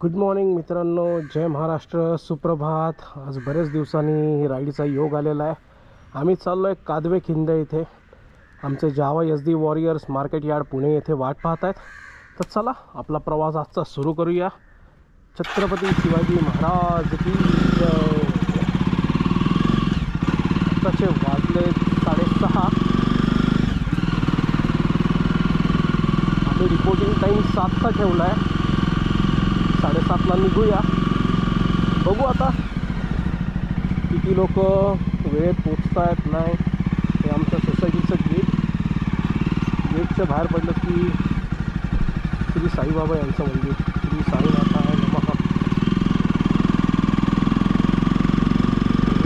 Good morning मित्रांनो, जय महाराष्ट्र, सुप्रभात. आज बरेच दिवसांनी राईडचा योग आलेला आहे. आम्ही चाललो आहे कादवे खिंद इथे. आमचे जावा SD warriors market yard Pune येथे वाट पाहत आहेत. तर चला आपला प्रवास आजचा सुरू करूया. छत्रपती शिवाजी महाराज की जय. आताचे वाजले 6:30. आम्ही रिपोर्टिंग टाईम 7चा ठेवला आहे. 7:30ला निघूया. बघू आता किती लोक वेळेत पोचत आहेत नाही. हे आमच्या सोसायटीचं गेटच्या बाहेर पडलं की श्री साईबाबा यांचं मंदिर, श्री साईनाथाय नमः.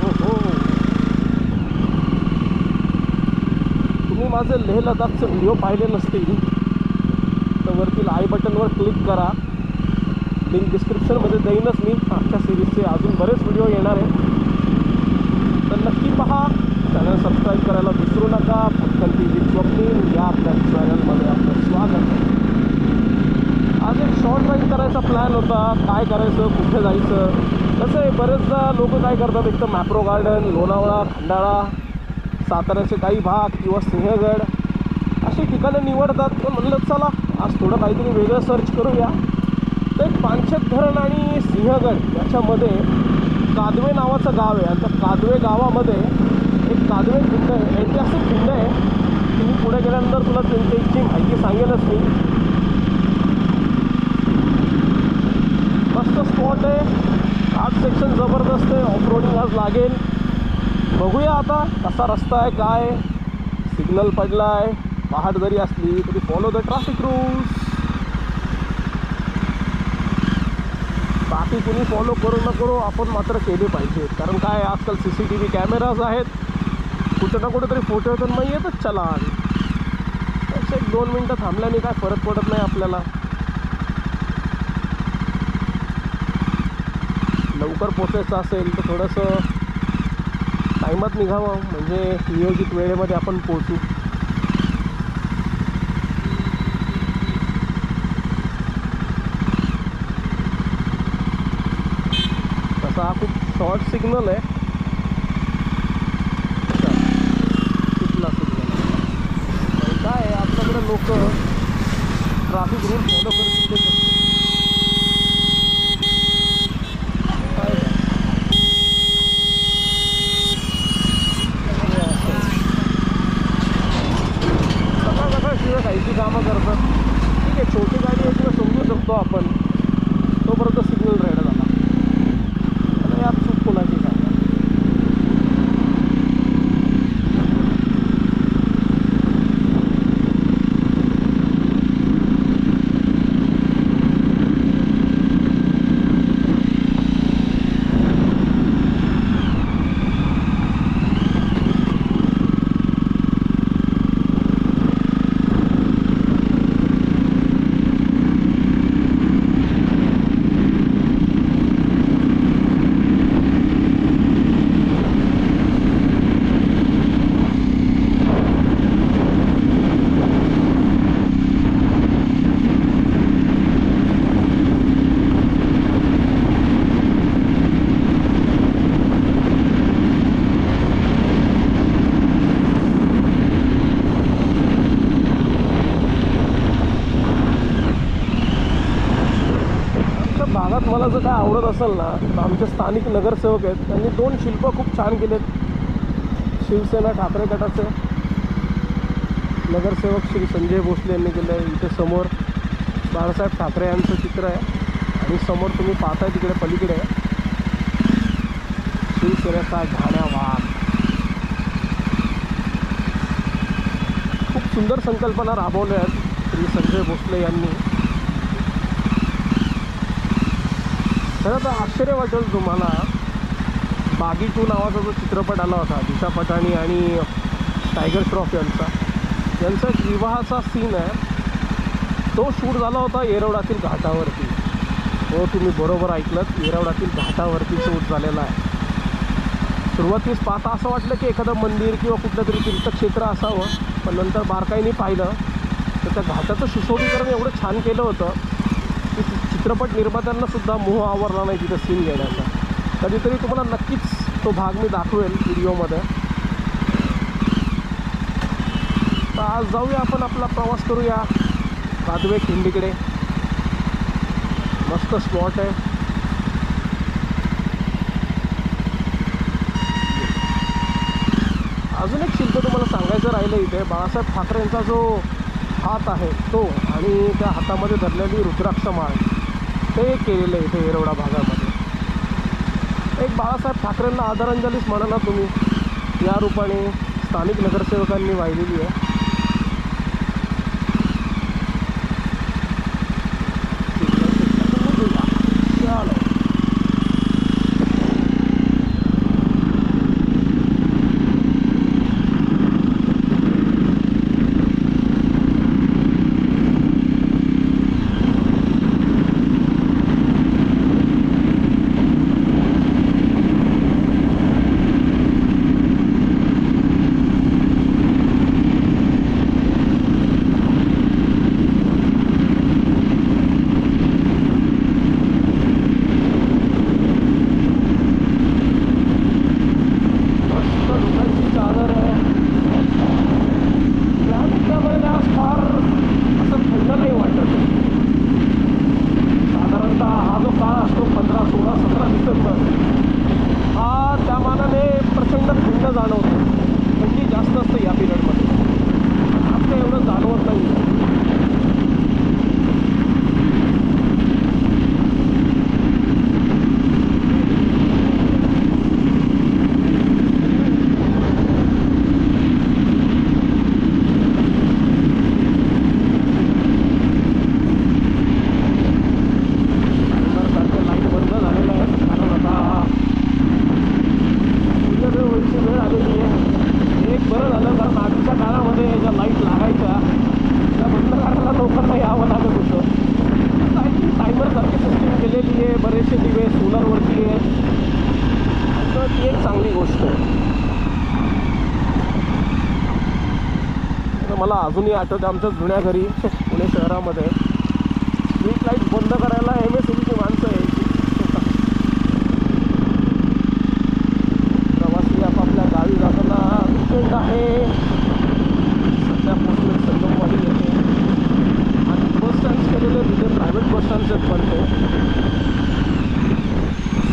हो हो, तुम्ही माझे लेह लडाखचे व्हिडिओ पाहिले नसतील तर वरतील आय बटनवर क्लिक करा. लिंक डिस्क्रिप्शनमध्ये देईनच मी. आजच्या सिरीजचे अजून बरेच व्हिडिओ येणार आहे, तर नक्की पहा. चॅनल सबस्क्राईब करायला विसरू नका. पटकन TV स्वप्नील या आपल्या चॅनलमध्ये आपलं स्वागत आहे. आज एक शॉर्ट ड्राईव्ह करायचा प्लॅन होता. काय करायचं, कुठे जायचं. कसं आहे, बरेचदा लोक काय करतात, एक तर मॅप्रो गार्डन, लोणावळा, खंडाळा, साताऱ्याचे काही भाग किंवा सिंहगड अशी ठिकाणं निवडतात. पण म्हणलं चला आज थोडं काहीतरी वेगळं सर्च करूया. तर एक पानशेत धरण आणि सिंहगड याच्यामध्ये कादवे नावाचं गाव आहे. आणि त्या कादवे गावामध्ये एक कादवे खिंड आहे, ऐतिहासिक खिंड आहे. तुम्ही पुढे गेल्यानंतर तुला त्यांची माहिती सांगेलच मी. मस्त स्पॉट आहे. घाट सेक्शन जबरदस्त आहे. ऑफ रोडिंग आज लागेल. बघूया आता कसा रस्ता आहे, काय सिग्नल पडला आहे. पहाट जरी असली तरी फॉलो द ट्रॅफिक रूल्स. बाकी कुणी फॉलो करू न करू, आपण मात्र केले पाहिजे. कारण काय, आजकाल CCTV कॅमेराज आहेत. कुठं ना कुठेतरी फोटो येतात, मग येतच चलान. त्याच्या 1-2 मिनटं थांबल्याने काय फरक पडत नाही आपल्याला. लवकर पोचायचं असेल तर थोडंसं टाईमात निघावं, म्हणजे नियोजित वेळेमध्ये आपण पोचू. हा खूप शॉर्ट सिग्नल आहे. कुठला सिग्नल आहे काय आहे, आपल्याकडे लोक ट्रॅफिक रूल फॉलो करतील. शिवाय काहीची कामं करतात. ठीक आहे, छोटी गाडी आहे किंवा समजू शकतो आपण, तोपर्यंत सिग्नल रेड झाला. यात चूक कोणाची काय. भागात मला जर काय आवडत असेल ना, तर आमचे स्थानिक नगरसेवक आहेत, त्यांनी 2 शिल्प खूप छान केलेत. शिवसेना ठाकरे गटाचे नगरसेवक श्री संजय भोसले यांनी केलं आहे. इथे समोर बाळासाहेब ठाकरे यांचं चित्र आहे आणि समोर तुम्ही पाहताय तिकडे पलीकडे शिवसेनेचा घाण्या वाघ. खूप सुंदर संकल्पना राबवल्या आहेत श्री संजय भोसले यांनी. खरं तर आश्चर्य वाटेल तुम्हाला, बागी 2 नावाचा जो चित्रपट आला होता, दिशा पटाणी आणि टायगर श्रॉफ यांचा एक विवाहाचा सीन आहे. तो शूट झाला होता येरवड्यातील घाटावरती. हो, तुम्ही बरोबर ऐकलंत, येरवड्यातील घाटावरती शूट झालेला आहे. सुरुवातीस पाहता असं वाटलं की एखादं मंदिर किंवा कुठलं तरी तीर्थक्षेत्र असावं, पण नंतर बारकाईने पाहिलं तर त्या घाटाचं सुशोभीकरण एवढं छान केलं होतं की चित्रपट निर्मात्यांना सुद्धा मोह आवरला नाही तिथं सीन घेण्याचा. कधीतरी तुम्हाला नक्कीच तो भाग मी दाखवेल व्हिडिओमध्ये. तर आज जाऊया आपण, आपला प्रवास करूया कादवे खिंडीकडे. मस्त स्पॉट आहे. अजून एक शिल्प तुम्हाला सांगायचं राहिलं इथे. बाळासाहेब ठाकरेंचा जो हात आहे तो आणि त्या हातामध्ये धरलेली रुद्राक्ष माळ ते केलेलं आहे इथे येरवडा भागामध्ये. एक बाळासाहेब ठाकरेंना आदरांजलीच म्हणा ना तुम्ही, या रूपाने स्थानिक नगरसेवकांनी वाहिलेली आहे. मला अजूनही आठवतं आमच्या जुन्या घरी पुणे शहरामध्ये स्ट्रीट लाईट बंद करायला MSEBीची माणसं यायची. प्रवासी आपापल्या गावी जाताना वीकेंड आहे, सध्या पोचले संगमवाडी येते आणि बस स्टँड्स केलेले तिथे प्रायव्हेट बस स्टँड्स आहेत. पण ते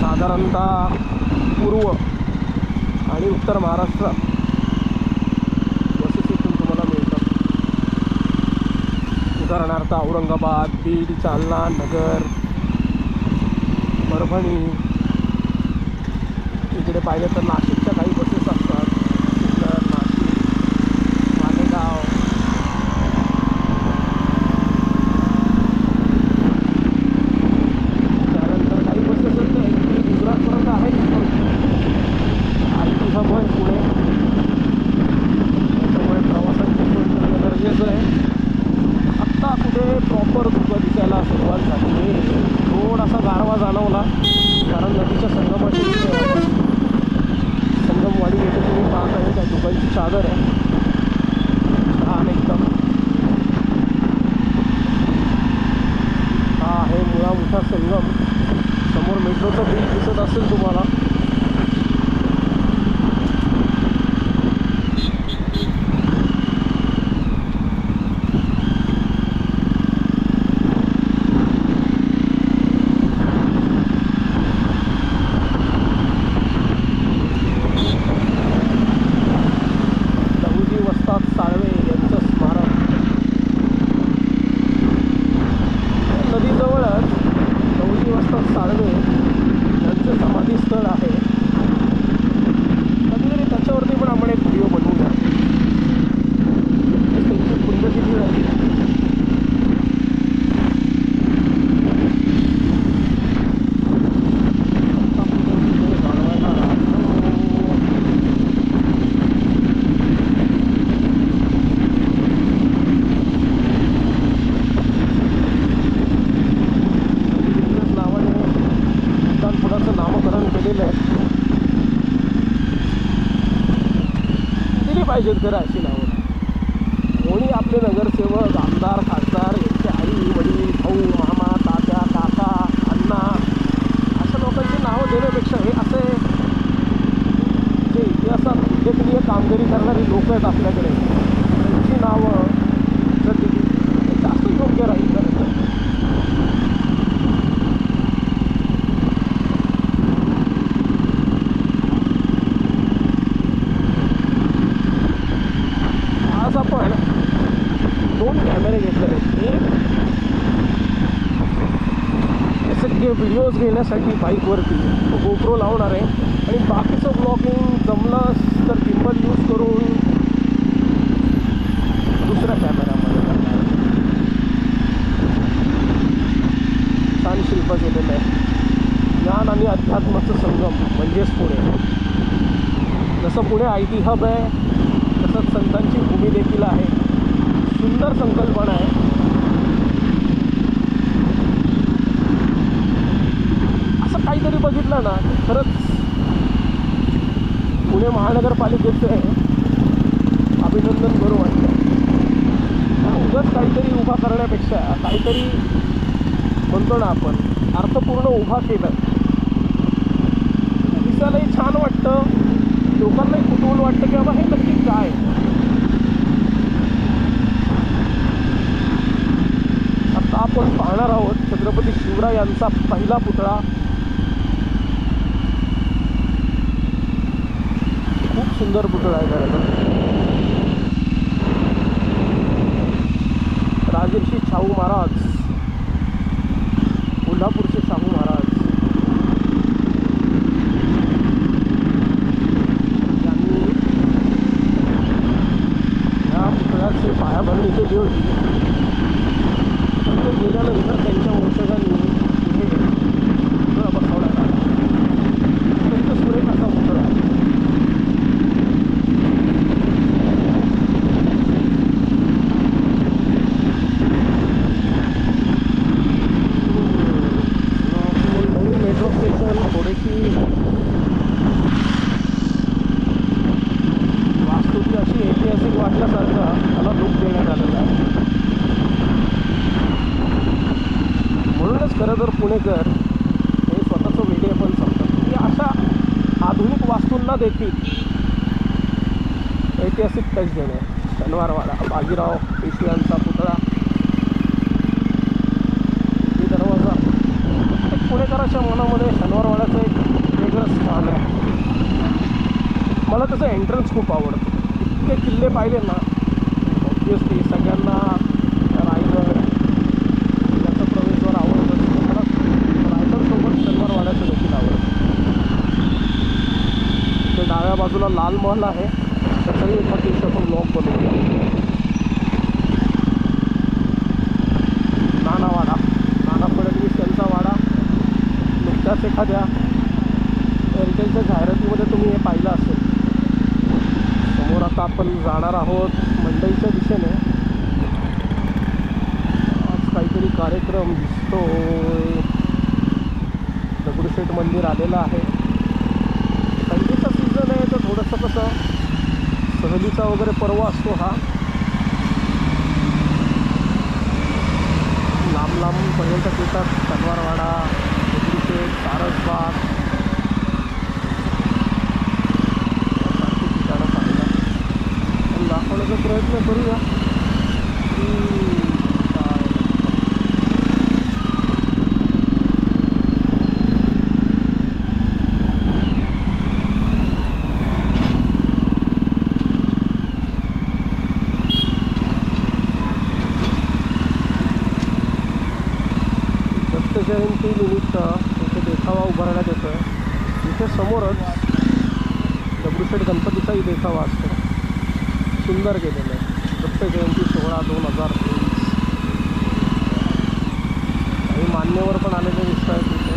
साधारणतः पूर्व आणि उत्तर महाराष्ट्रात उदाहरणार्थ औरंगाबाद, बीड, जालना, नगर, परभणी, इकडे पाहिलं तर नाशिकच्या काही बसेस असतात. नाशिक, मालेगाव, त्यानंतर काही बसेस आहेत गुजरातपर्यंत आहेत. IT हब आहे पुणे, त्याच्यामुळे प्रवासाची सोय करणं गरजेचं आहे. आत्ता कुठे प्रॉपर धुकं दिसायला सुरुवात झाली. थोडासा गारवा जाणवला कारण नदीच्या संगमाची संगमवाडी येथे तुम्ही पाहत आहे त्या धुक्यांची चादर आहे छान एकदम. हा आहे मुळा मोठा संगम. समोर मेट्रोचं ब्रिज दिसत असेल तुम्हाला. पाहिजेत खरं अशी नावं. कोणी आपले नगरसेवक, आमदार, खासदार यांचे आई वडील भाऊ मामा तात्या काका नावं देण्यापेक्षा हे असे जे इतिहासात उल्लेखनीय कामगिरी करणारी लोक आहेत आपल्याकडे, त्यांची नावं जर दिली तर जास्त योग्य राहील. आज आपण 2 कॅमेरे घेतलेले आहेत. एक सगळे व्हिडिओज घेण्यासाठी बाईकवरती गोप्रो लावणार आहे आणि बाकीचं ब्लॉगिंग जमलं तर गिम्बल यूज करून दुसऱ्या कॅमेऱ्यामध्ये करणार आहे. छान शिल्प केलेलं आहे. ज्ञान आणि अध्यात्माचं संगम म्हणजेच पुणे. जसं पुणे IT हब आहे तसंच संतांची भूमी देखील आहे. सुंदर संकल्पना आहे. असं काहीतरी बघितलं ना खरंच पुणे महानगरपालिकेचं अभिनंदन करू वाटतं. उगाच काहीतरी उभा करण्यापेक्षा काहीतरी म्हणतो ना आपण अर्थपूर्ण उभा केलं, दिसायलाही छान वाटतं, लोकांनाही कुतूहल वाटतं की बाबा हे नक्की काय. आता आपण पाहणार आहोत छत्रपती शिवराय यांचा पहिला पुतळा. खूप सुंदर पुतळा आहे खरं. राजर्षी शाहू महाराज, कोल्हापूरचे शाहू महाराज यांनी या पुतळ्याची पायाभरणी केली होती. गेल्यानंतर त्यांच्या वंशजांनी हे पुतळा बसवण्यात आला. त्यांचं सुरेख असा पुतळा आहे. मेट्रो स्टेशन थोडीशी वास्तूची अशी ऐतिहासिक वाटल्यासारखा त्याला लूक देण्यात आलेला आहे. म्हणूनच खरं तर पुणेकर हे स्वतःचं वेगळे पण समजतात की अशा आधुनिक वास्तूंना देखील ऐतिहासिक टच देणे. शनिवारवाडा, बाजीराव पेशव्यांचा पुतळा, हे दरवाजा. एक पुणेकराच्या मनामध्ये शनिवारवाड्याचं एक वेगळं स्थान आहे. मला त्याचं एंट्रन्स खूप आवडतं. इतके किल्ले पाहिले ना ऑब्वियसली सगळ्यांना रायगड याचा प्रवेशद्वार आवडत असतो. मला रायगडसोबत शनिवारवाड्याचं देखील आवडतं. ते डाव्या बाजूला लाल महल आहे, त्याचाही एक दिवशी आपण ब्लॉग बनवूया. नानावाडा, नाना फडणवीस यांचा वाडा. नुकत्याच एखाद्या एअरटेलच्या जाहिरातीमध्ये तुम्ही हे पाहिलं असेल. समोर आता आपण जाणार आहोत मंडईच्या दिशेने. आज काहीतरी कार्यक्रम दिसतोय. दगडूशेठ मंदिर आलेलं आहे. थंडीचा सीझन आहे तर थोडंसं कसं सहलीचा वगैरे पर्व असतो हा. लांब लांब पर्यटक येतात. शनिवारवाडा, दगडूशेठ, सारसबाग ठिकाणं पाहायला पण दाखवण्याचा प्रयत्न करूया की जयंतीनिमित्त इथे देखावा उभारण्यात येतो आहे. इथे समोरच दगडूशेठ गणपतीचाही देखावा असतो. सुंदर केलेलं आहे. दत्त जयंती सोहळा 2023. काही मान्यवर पण आलेले दिसत आहेत तिथे.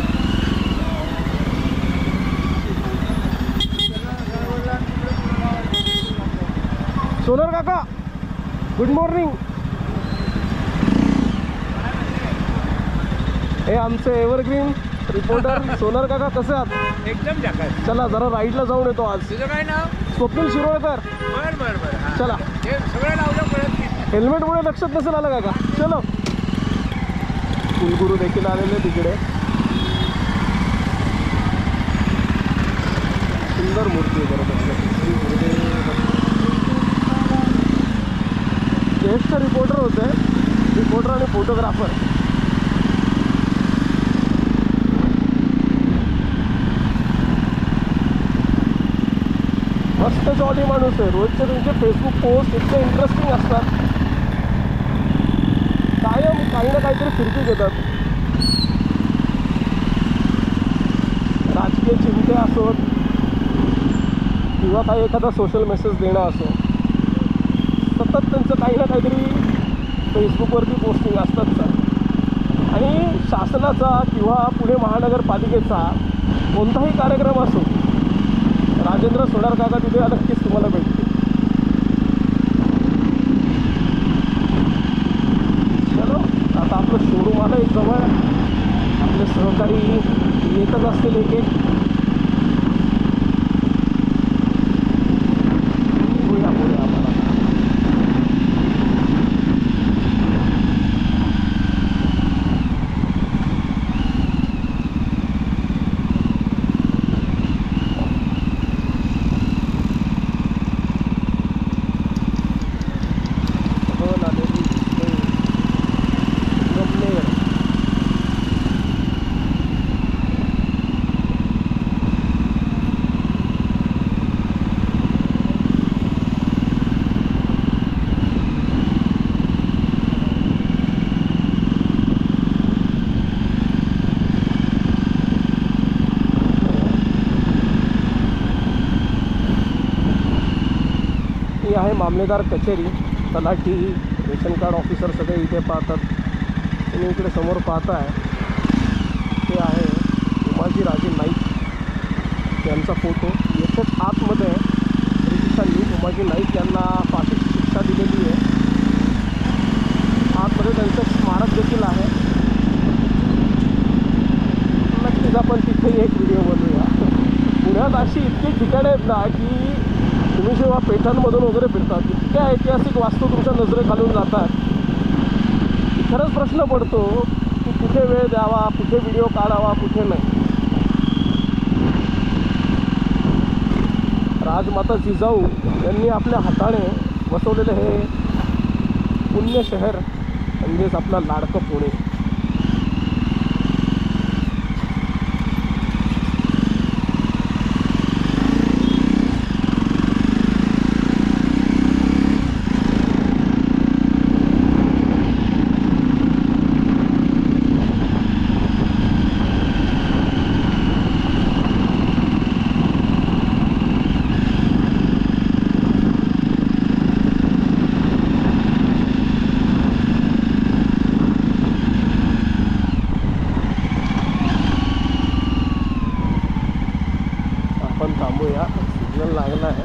सोनर काका, गुड मॉर्निंग. हे आमचे एव्हरग्रीन रिपोर्टर सोनर काका कसे आहात? एकदम जगात. चला जरा राईडला जाऊन येतो आज. तुझं काय नाव? स्वप्नील शिरोळकर. बरं बरं बरं. चला. हे सगळं लावलं परत. हेल्मेटमुळे लक्षात नसेल आलं काका. चलो. कुलगुरू देखील आलेले तिकडे. सुंदर मूर्ती आहे बरोबर. श्री गुरुदेव. ज्येष्ठ रिपोर्टर होते, रिपोर्टर आणि फोटोग्राफर. मस्त जॉली माणूस आहे. रोजचे त्यांचे फेसबुक पोस्ट इतके इंटरेस्टिंग असतात. कायम काही ना काहीतरी फिरकी घेतात. राजकीय चिंते असोत किंवा काही एखादा सोशल मेसेज देणं असो, सतत त्यांचं काही ना काहीतरी फेसबुकवरती पोस्टिंग असतात सर. आणि शासनाचा किंवा पुणे महानगरपालिकेचा कोणताही कार्यक्रम असो, राजेंद्र सोनार काका तिथे नक्कीच तुम्हाला भेटते. चलो आता आपलं शोरूम आलं एक जवळ. आपले सहकारी येतच असतील एक एक. पुढे आम्हाला आहे मामलेदार कचेरी. तलाठी, रेशन कार्ड ऑफिसर सगळे इथे पाहतात. तुम्ही इकडे समोर पाहताय ते आहे उमाजीराजे नाईक यांचा फोटो. येथेच आतमध्ये ब्रिटिशांनी उमाजी नाईक यांना फाशीची शिक्षा दिलेली आहे. आतमध्ये त्यांचं स्मारक देखील आहे. नक्कीच आपण तिथेही एक व्हिडिओ बनवूया. पुण्यात अशी इतकी ठिकाणं आहेत ना की तुम्ही जेव्हा पेठांमधून वगैरे फिरतात इतक्या ऐतिहासिक वास्तू तुमच्या नजरेखालून जातात. खरंच प्रश्न पडतो की कुठे वेळ द्यावा, कुठे व्हिडिओ काढावा, कुठे नाही. राजमाता जिजाऊ यांनी आपल्या हाताने बसवलेलं हे पुण्य शहर म्हणजेच आपला लाडकं पुणे. थांबूया, सिग्नल लागला आहे.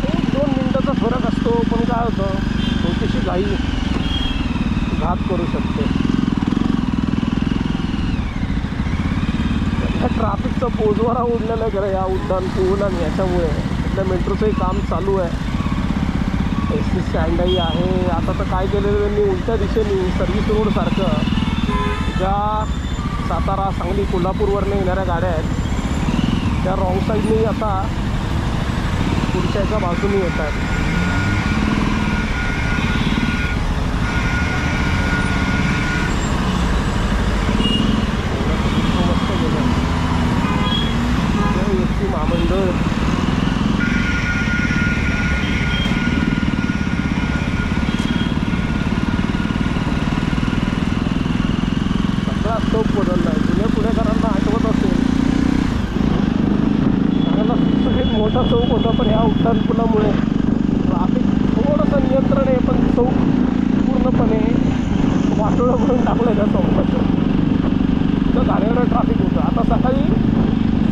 एक 2 मिनिटाचा फरक असतो, पण काय होतं छोटीशी घाई घात करू शकते. ट्रॅफिकचा बोजवारा उडलेला आहे या उड्डाण पूल आणि याच्यामुळे. आपल्या मेट्रोचंही काम चालू आहे. एस टी स्टँडही आहे. आता तर काय केलेलं त्यांनी उलट्या दिशेने सर्व्हिस रोडसारखं ज्या सातारा, सांगली, कोल्हापूरवरनं येणाऱ्या गाड्या आहेत त्या रॉंग साईडने आता पुढच्याच्या बाजूने येत आहेत. मस्त गेलं एस टी महामंडळ. चौक बदलला आहे. जुन्या पुणेकरांना आठवत असेल चांगला सुटसुटीत मोठा चौक होता, पण ह्या उड्डाणपुलामुळे ट्रॅफिक थोडंसं नियंत्रण आहे, पण चौक पूर्णपणे वाटोळं भरून टाकलं आहे त्या चौकाचं. तर गाड्यावर ट्रॅफिक होतं. आता सकाळी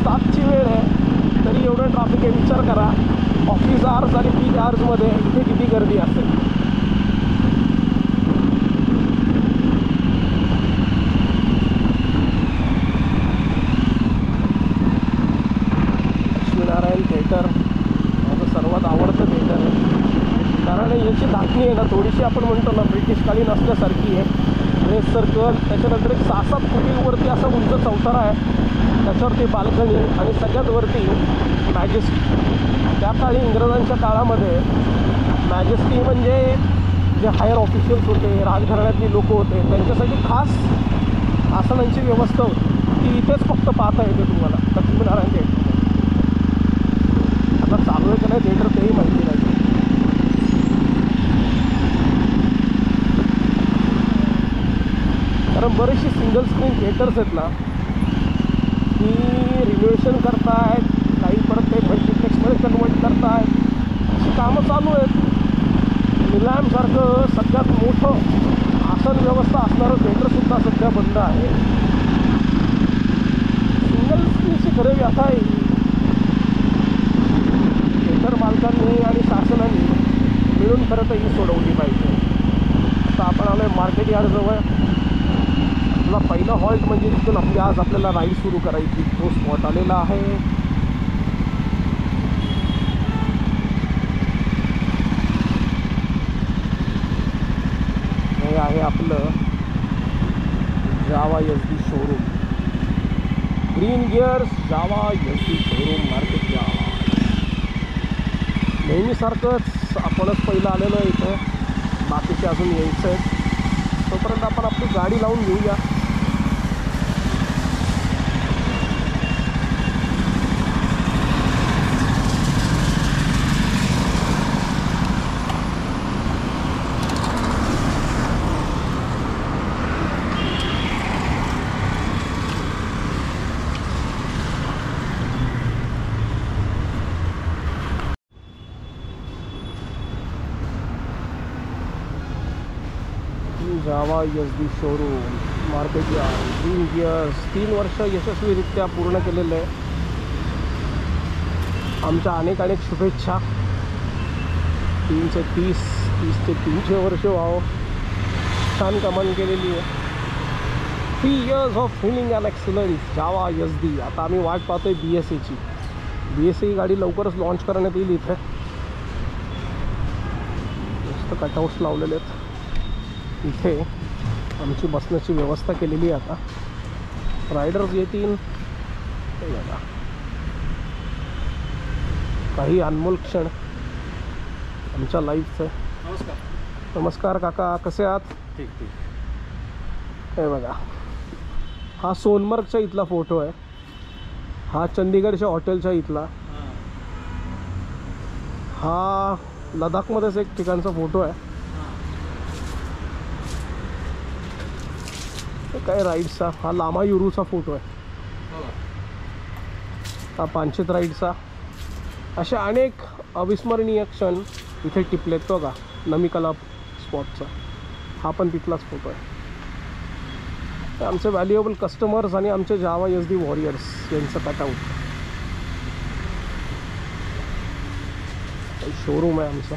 7ची वेळ आहे तरी एवढं ट्रॅफिक आहे. विचार करा ऑफिस आवर्स आणि पीक आवर्समध्ये इथे किती गर्दी असेल. थिएटर माझं सर्वात आवडतं थिएटर आहे. तत्कालीन असल्यासारखी आहे. रेस सर्कल, त्याच्यानंतर एक 6-7 फुटीवरती असा उंच चौतारा आहे, त्याच्यावरती बाल्कनी आणि सगळ्यात वरती मॅजेस्टी. त्या काळी इंग्रजांच्या काळामध्ये मॅजेस्टी म्हणजे जे हायर ऑफिशियल्स होते, राजघराण्यातली लोक होते, त्यांच्यासाठी खास आसनांची व्यवस्था होती. ती इथेच फक्त पाहता येते तुम्हाला लक्ष्मीनारायण थिएटर. आता चालू आहे का नाही थिएटर तेही माहिती नाही. कारण बरेचसे सिंगल स्क्रीन थिएटर्स आहेत ना, ती रिनोव्हेशन करतायत, काही परत ते मल्टिप्लेक्समध्ये कन्वर्ट करतायत, अशी कामं चालू आहेत. निलामसारखं सगळ्यात मोठं आसन व्यवस्था असणारं थिएटरसुद्धा सध्या बंद आहे. सिंगल स्क्रीनची खरं व्यथा आहे. थिएटर मालकांनी आणि शासनाने मिळून खरं तर ही सोडवली पाहिजे. आता आपण आलो आहे मार्केट यार्डजवळ. आपला पहिला हॉल्ट म्हणजे तिथून आज आपल्याला राईड सुरू करायची, तो स्पॉट आलेला आहे. हे आहे आपलं जावा SD शोरूम. ग्रीन गिअर्स जावा SD शोरूम मार्केट यार्ड. नेहमीसारखंच आपणच पहिलं आलेलो आहे इथे, बाकीचे अजून यायचं आहे. तोपर्यंत आपण आपली गाडी लावून घेऊया. जावा SD showroom market yard. Green gears 3 वर्ष यशस्वीरित्या पूर्ण केलेलं आहे. आमच्या अनेक शुभेच्छा. 3 ते 30, 30 ते 300 वर्ष व्हावं. छान कमाल केलेली आहे. 3 years of healing and excellence Java SD. आता आम्ही वाट पाहतोय BSAची. BSA गाडी लवकरच लॉन्च करण्यात येईल. इथे मस्त कटआउट्स लावलेले आहेत. इथे आमची बसण्याची व्यवस्था केलेली आहे. आता रायडर्स येतील. काही अनमोल क्षण आमच्या लाईफचे. नमस्कार. नमस्कार काका, कसे आहात? ठीक ठीक. हे बघा, हा सोनमर्गच्या इथला फोटो आहे. हा चंदीगडच्या हॉटेलच्या इथला. हा लडाखमध्येच एक ठिकाणचा फोटो आहे. काय राईडचा हा लामा युरूचा फोटो आहे. हा पानशेत राईडचा. असे अनेक अविस्मरणीय क्षण इथे टिपलेत. तो का नमिकला स्पॉटचा हा पण तिथलाच फोटो आहे. आमचे व्हॅल्युएबल कस्टमर्स आणि आमचे जावा SD वॉरियर्स यांचं कटआउट. शोरूम आहे आमचं.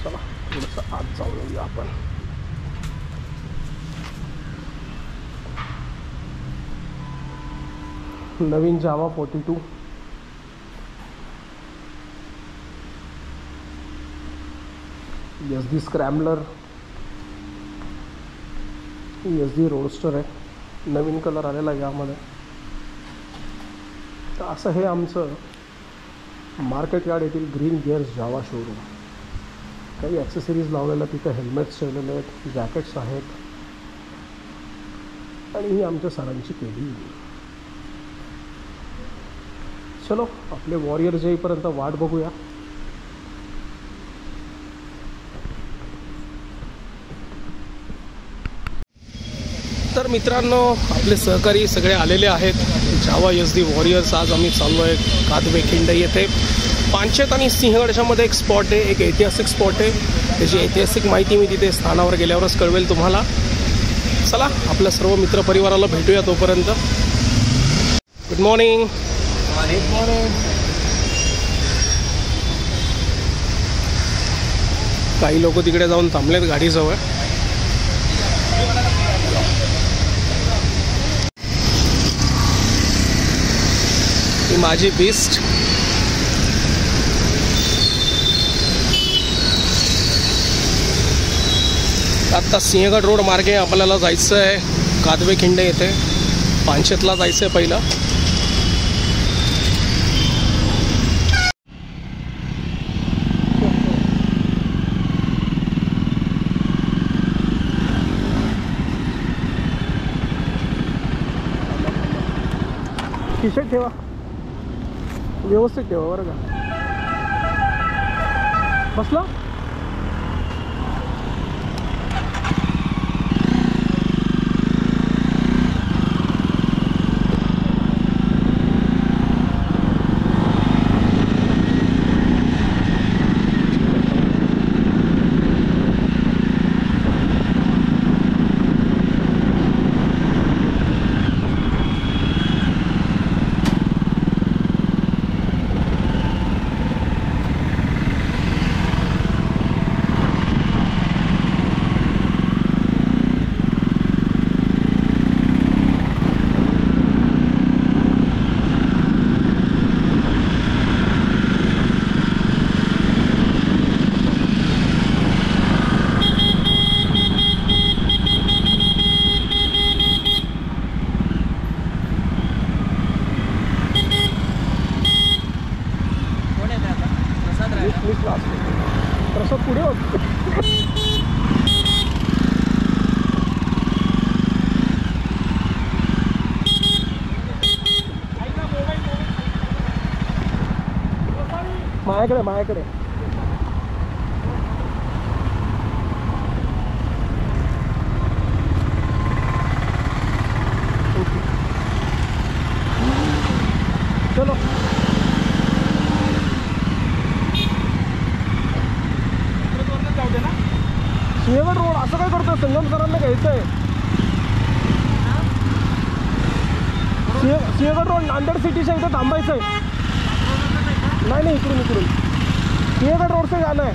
चला थोडंसं आत जाऊन येऊया आपण. नवीन जावा 42, SD स्क्रॅम्बलर, SD रोडस्टर आहे. नवीन कलर आलेला यामध्ये. तर असं हे आमचं मार्केट यार्ड येथील ग्रीन गिअर्स जावा शोरूम. काही ॲक्सेसरीज लावलेल्या तिथे, हेल्मेट्स ठेवलेले आहेत, जॅकेट्स आहेत आणि ही आमच्या सरांची केली. चलो आपले वॉरियर येईपर्यंत वाट बघूया. तर मित्रांनो, आपले सहकारी सगळे आलेले आहेत. जावा SD वॉरियर्स. आज आम्ही चाललो आहे कादवे खिंड येथे. पानशेत आणि सिंहगडच्या मध्ये एक स्पॉट आहे, एक ऐतिहासिक स्पॉट आहे. त्याची ऐतिहासिक माहिती मी तिथे स्थानावर गेल्यावरच कळवेल तुम्हाला. चला आपल्या सर्व मित्रपरिवाराला भेटूया तोपर्यंत. Good morning. काही लोक तिकडे जाऊन थांबलेत गाडीजवळ. ही माझी बीस्ट. आता सिंहगड रोड मार्गे आपल्याला जायचं आहे कादवे खिंडे येथे. पानशेतला जायचं आहे पहिलं. खिशात ठेवा, व्यवस्थित ठेवा बरं का. बसला प्रसाद पुढे होत. माझ्याकडे चलो. सिंहगड रोड असं काय करतोय? संगम सरांना घ्यायचं आहे. सिंहगड रोड नांदेड सिटीच्या इथं थांबायचं आहे. नाही इकडून सिंहगड रोड से जाना है.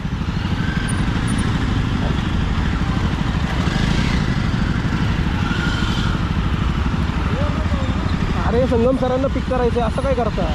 अरे संगम सरांना पिक करायचं आहे, असं काय करता?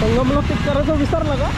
संगमला पिक करायचं विसरला का?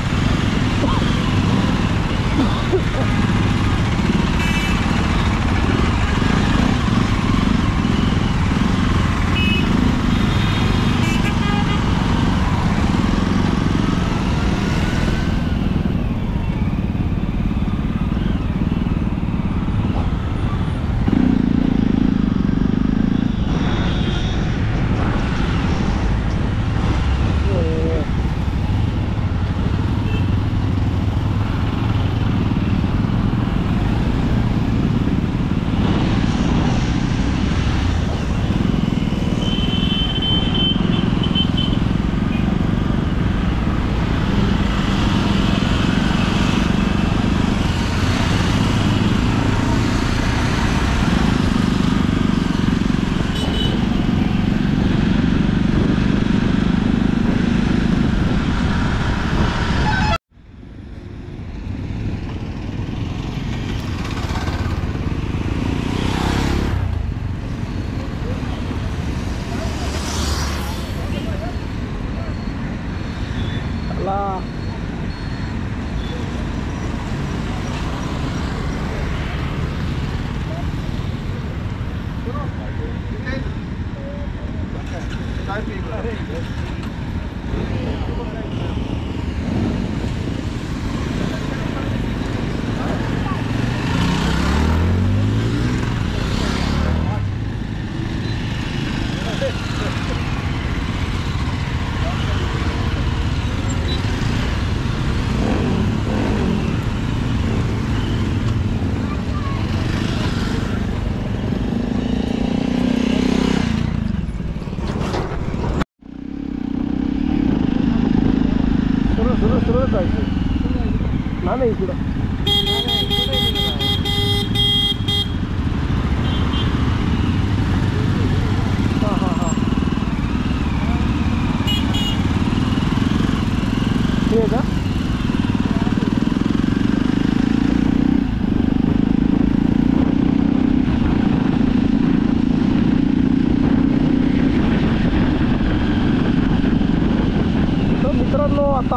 नाही इकडं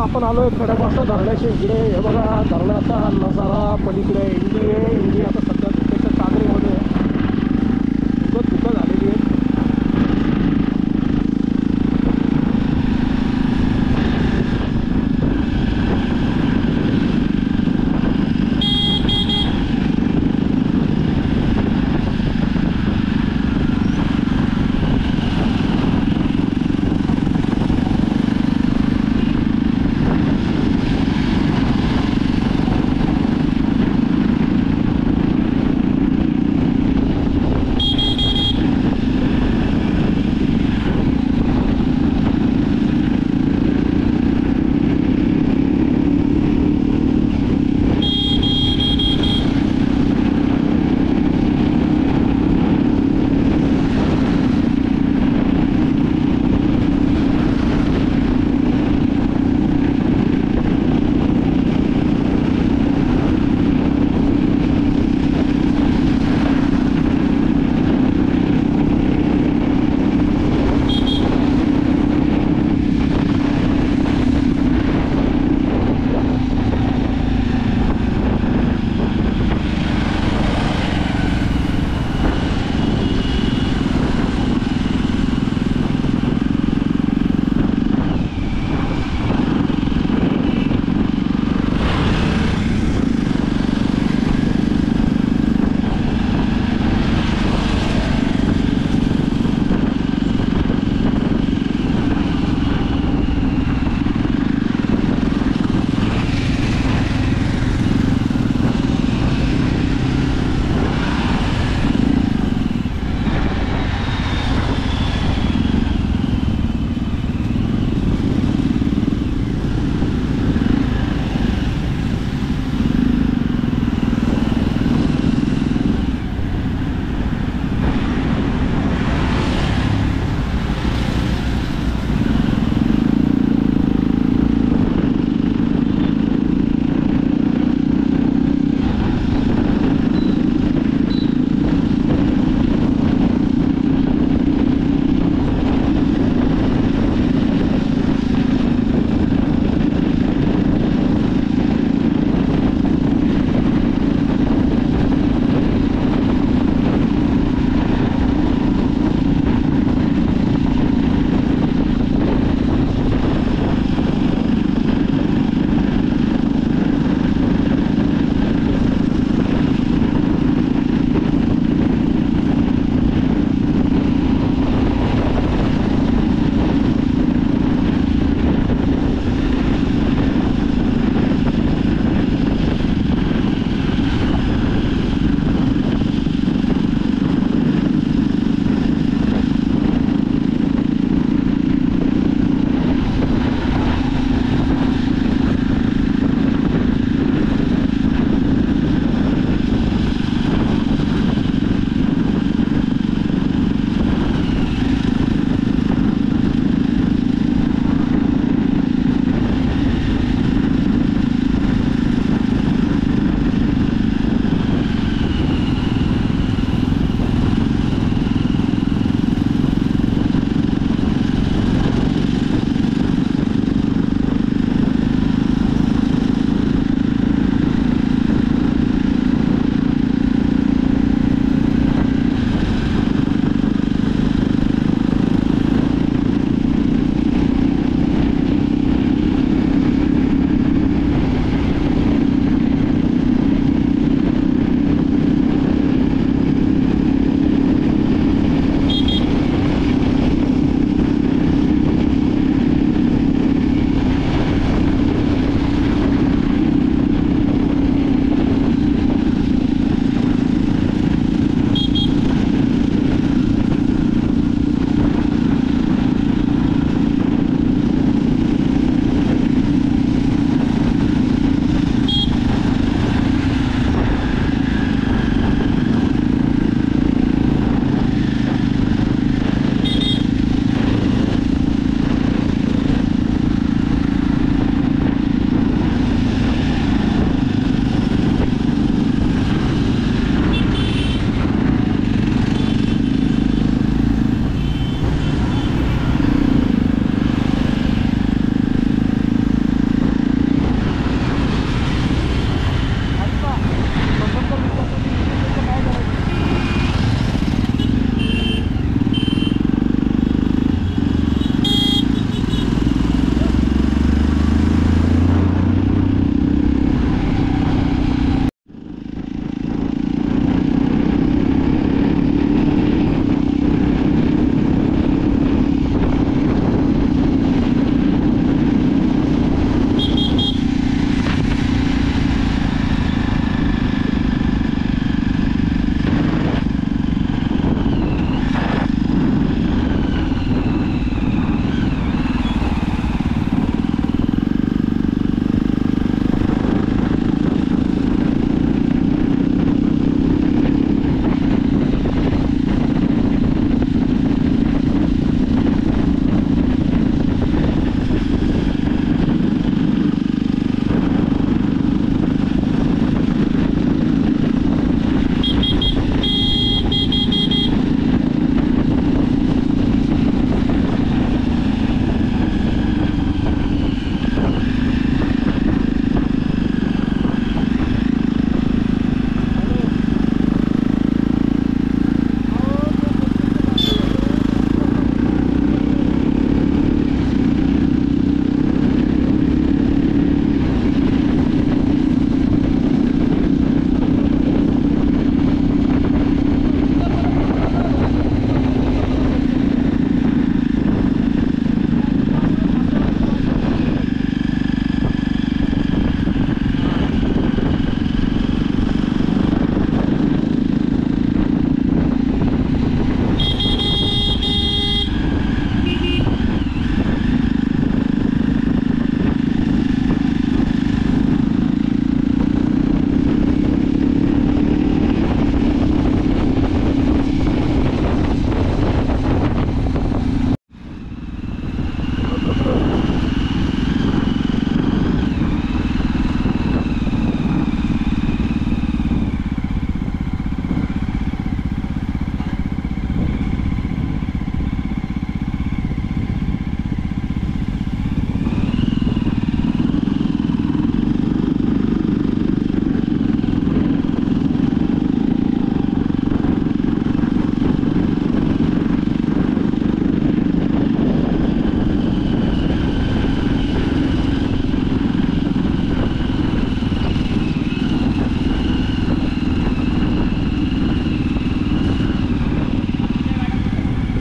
आपण आलोय खडकवासला धरणाच्या इकडे. हे बघा धरणाचा नजारा. पलीकडे इंडी आहे. इंडी आता सध्या धुक्याच्या चादरीमध्ये धुकं झालेली आहे.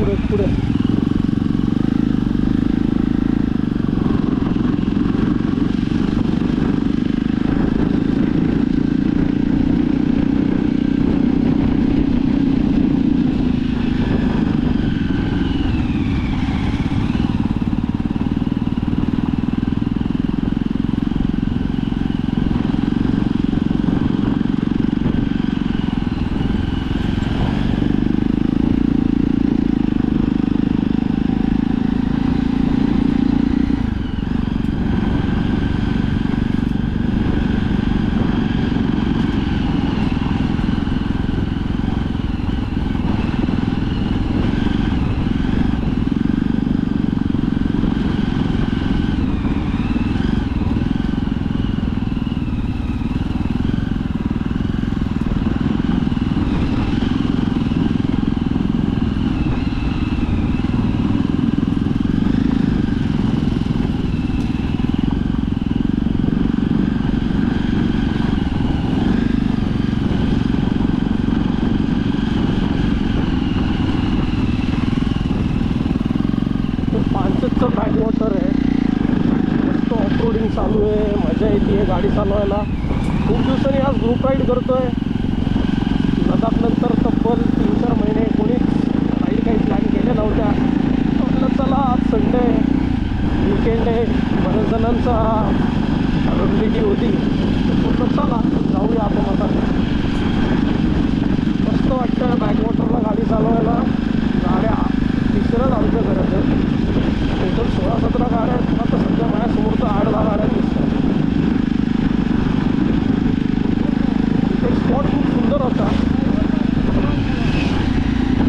पुढे पुढे बॅकवॉटर आहे. मस्त ऑफरोडिंग चालू आहे, मजा येते गाडी चालवायला. खूप दिवसांनी आज ग्रुप राईड करतोय. लदाखनंतर तब्बल 3-4 महिने कोणीच राईड काही प्लॅन केल्या नव्हत्या. म्हटलं चला आज संडे वीकेंड आहे, बऱ्याच जणांचा अवेलेबिलिटी होती. म्हटलं चला जाऊया आपण आता. मस्त वाटतं बॅकवॉटरला गाडी चालवायला. गाड्या तिसऱ्याच आमच्या घरात आहेत. टोटल 16-17 गाड्या आहेत. आता सध्या माझ्यासमोर तर 8-10 गाड्या दिसतात. एक स्पॉट खूप सुंदर होता.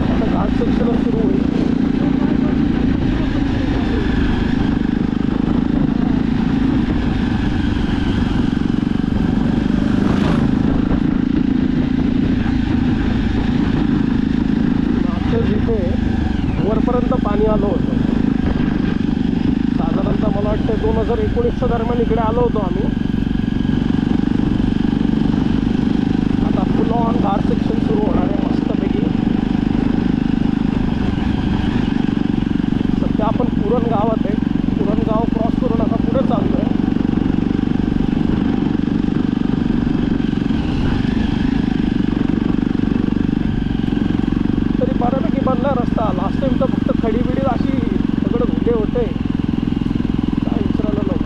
आता घाट सेक्शनच सुरू होईल. मागच्याच इथे वरपर्यंत पाणी आलं होतं. साधारणतः मला वाटतं 2019च्या दरम्यान इकडे आलो होतो आम्ही. आता फुल ऑन घाट सेक्शन सुरू होणार आहे मस्तपैकी. सध्या आपण पुरण गावात आहे. पुरण गाव क्रॉस करून आता पुढे चाललो आहे. तरी बऱ्यापैकी बनला रस्ता. लास्ट टाइम तर फक्त खडीबिडी अशी सगळं धुके होते, काय विचारायला नको.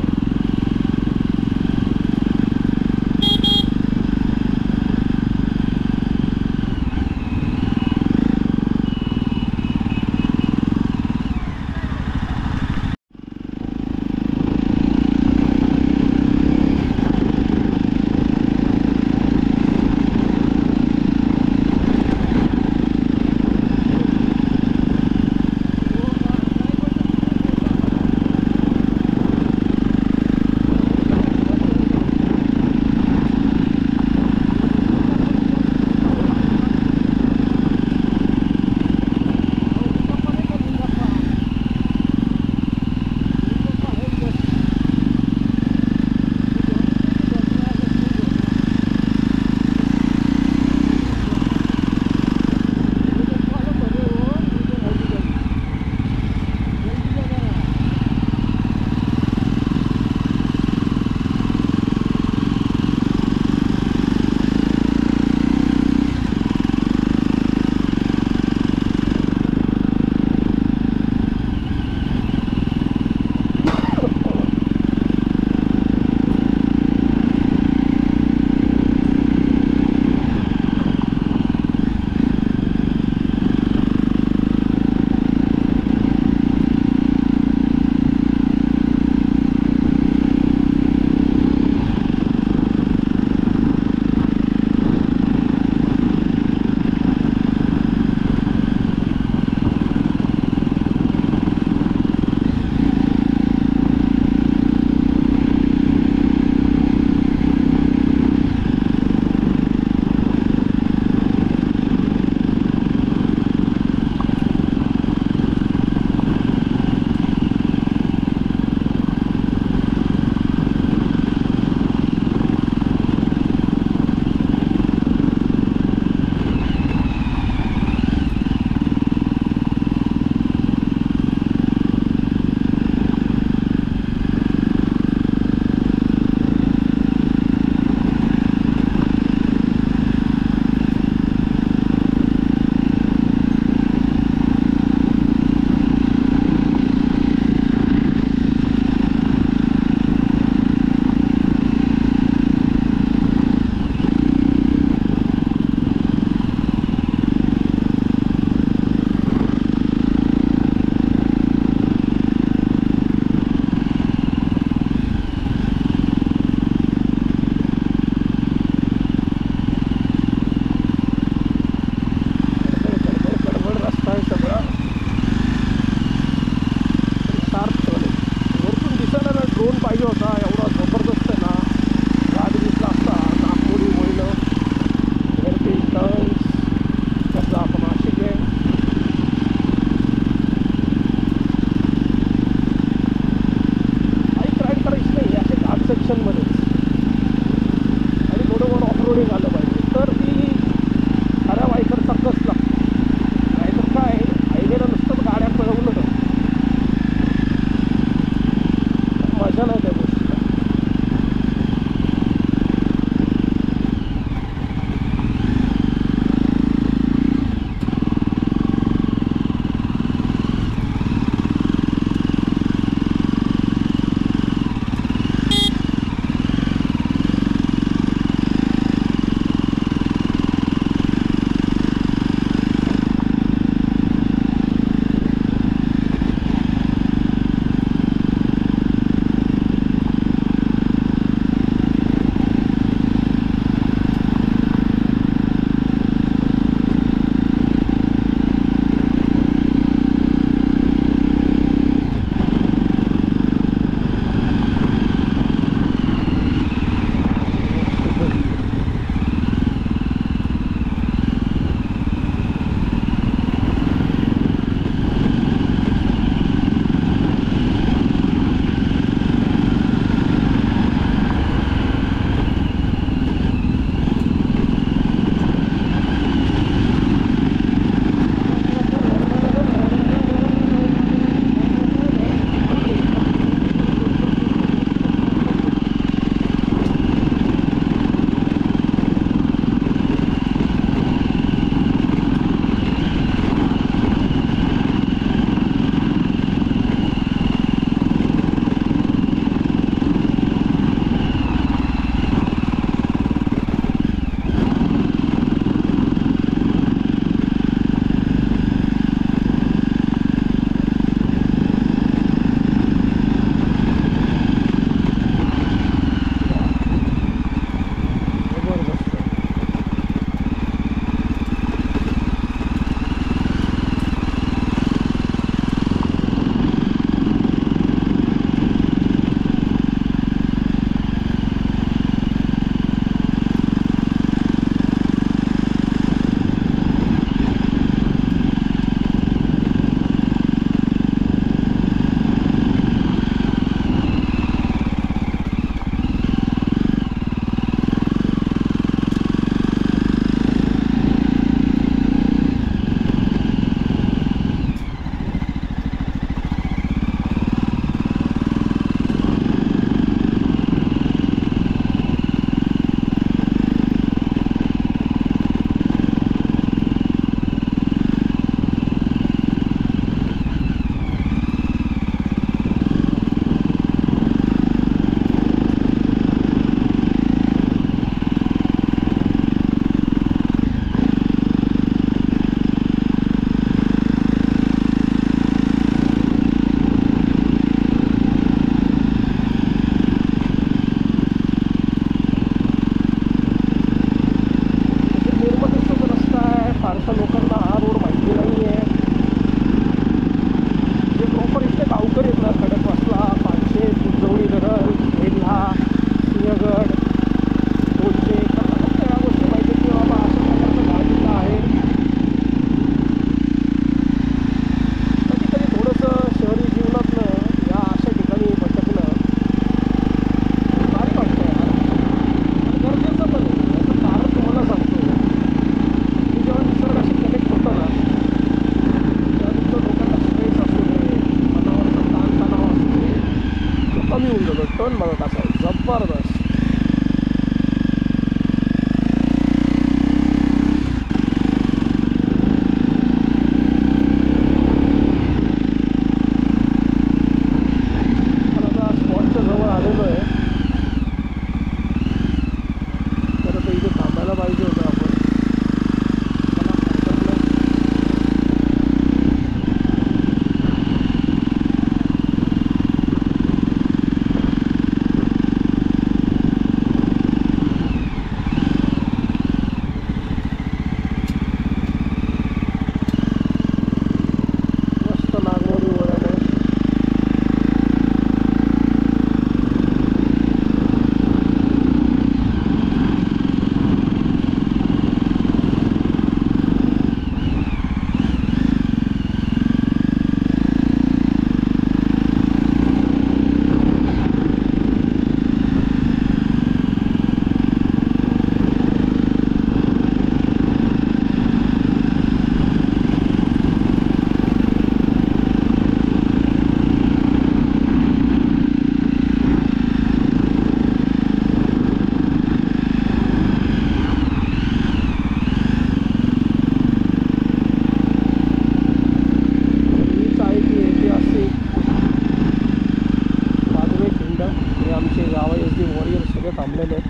टर्न बघा कसा आहे, जबरदस्त. पण आता स्पॉटच्या जवळ आलेलो आहे, तर आता इथे थांबायला पाहिजे होतं आपण. आमचे गावा SD वॉरियर सगळे थांबलेले आहेत.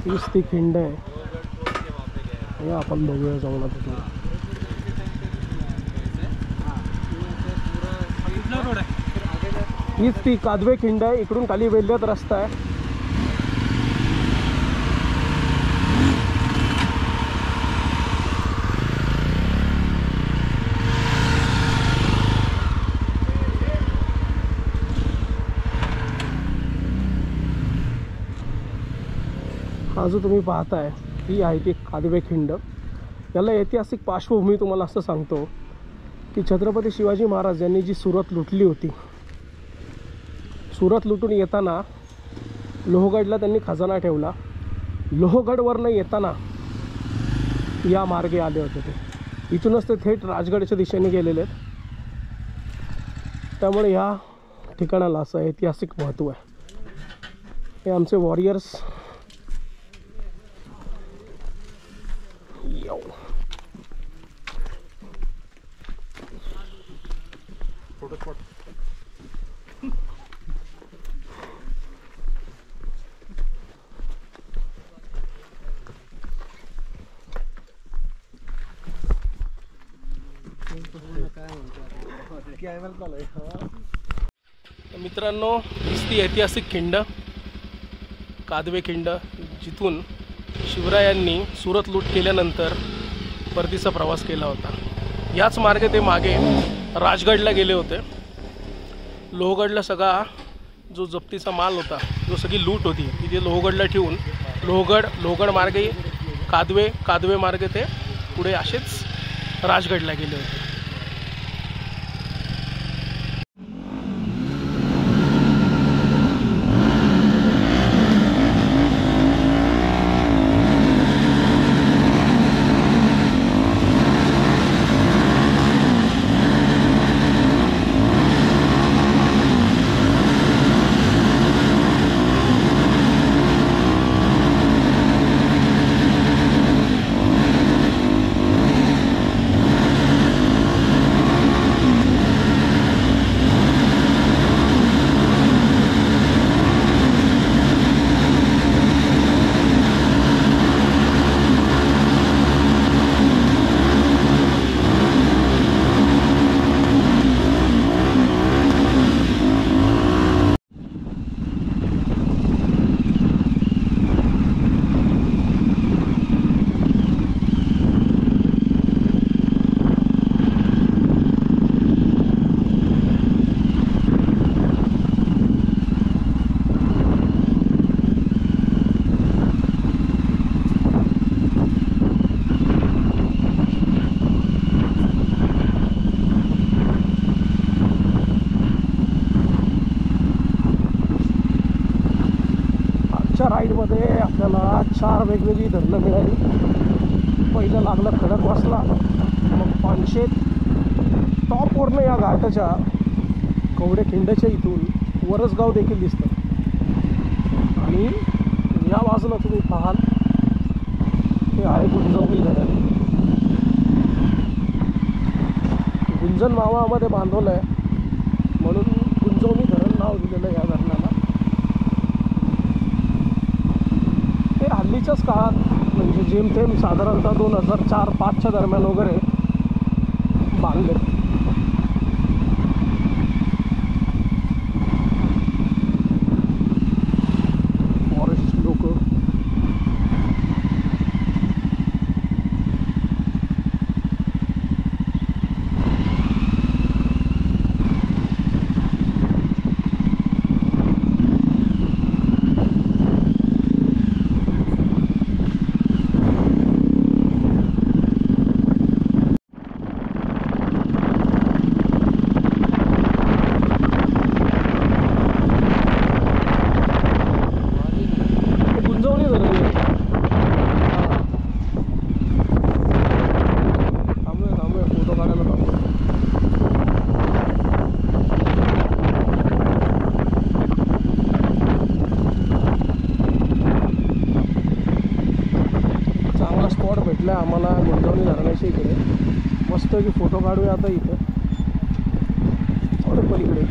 हीच ती खिंड आहे. हे आपण बघूया जाऊन आता. हीच ती कादवे खिंड आहे. इकडून खाली वेल्ल्यात रस्ता आहे. हा जो तुम्ही पाहताय ही आहे ती कादवे खिंड. याला ऐतिहासिक पार्श्वभूमी तुम्हाला असं सांगतो की छत्रपती शिवाजी महाराज यांनी जी सुरत लुटली होती, सुरत लुटून येताना लोहगडला त्यांनी खजाना ठेवला. लोहगडवरनं येताना या मार्गे आले होते ते. इथूनच ते थेट राजगडच्या दिशेने गेलेले आहेत. त्यामुळे या ठिकाणाला असं ऐतिहासिक महत्त्व आहे. हे आमचे वॉरियर्स फोटो स्पॉट. मित्रांनो, ती ऐतिहासिक खिंड कादवे खिंड, जिथून शिवरायांनी सुरत लूट केल्यानंतर परतीचा प्रवास केला होता. याच मार्गे ते मागे राजगडला गेले होते. लोहगडला सगळा जो जप्तीचा माल होता, जो सगळी लूट होती, तिथे लोहगडला ठेवून लोहगड मार्गे कादवे मार्गे ते पुढे असेच राजगडला गेले होते. मध्ये आपल्याला 4 वेगवेगळी धरणं मिळाली. पहिलं लागलं खडकवासला, मग पानशेत. टॉपवरनं या घाटाच्या कवडेखिंडाच्या इथून वरसगाव देखील दिसतं. आणि या बाजूला तुम्ही पाहाल हे आहे गुंजवणी धरण. गुंजन मावामध्ये बांधवलं आहे म्हणून गुंजवणी धरण नाव दिलेलं आहे या धरणाला. हे हल्लीच्याच काळात म्हणजे जेमतेम साधारणतः 2004-05च्या दरम्यान वगैरे बांधले. फॉरेस्ट लोक गुंजवणी धरण आहे. थांबूया फोटो काढायला थांबूया. चांगला स्पॉट भेटला आम्हाला गुंजवणी धरणाच्या इकडे. मस्त की फोटो काढूया आता इथं थोडं पलीकडे.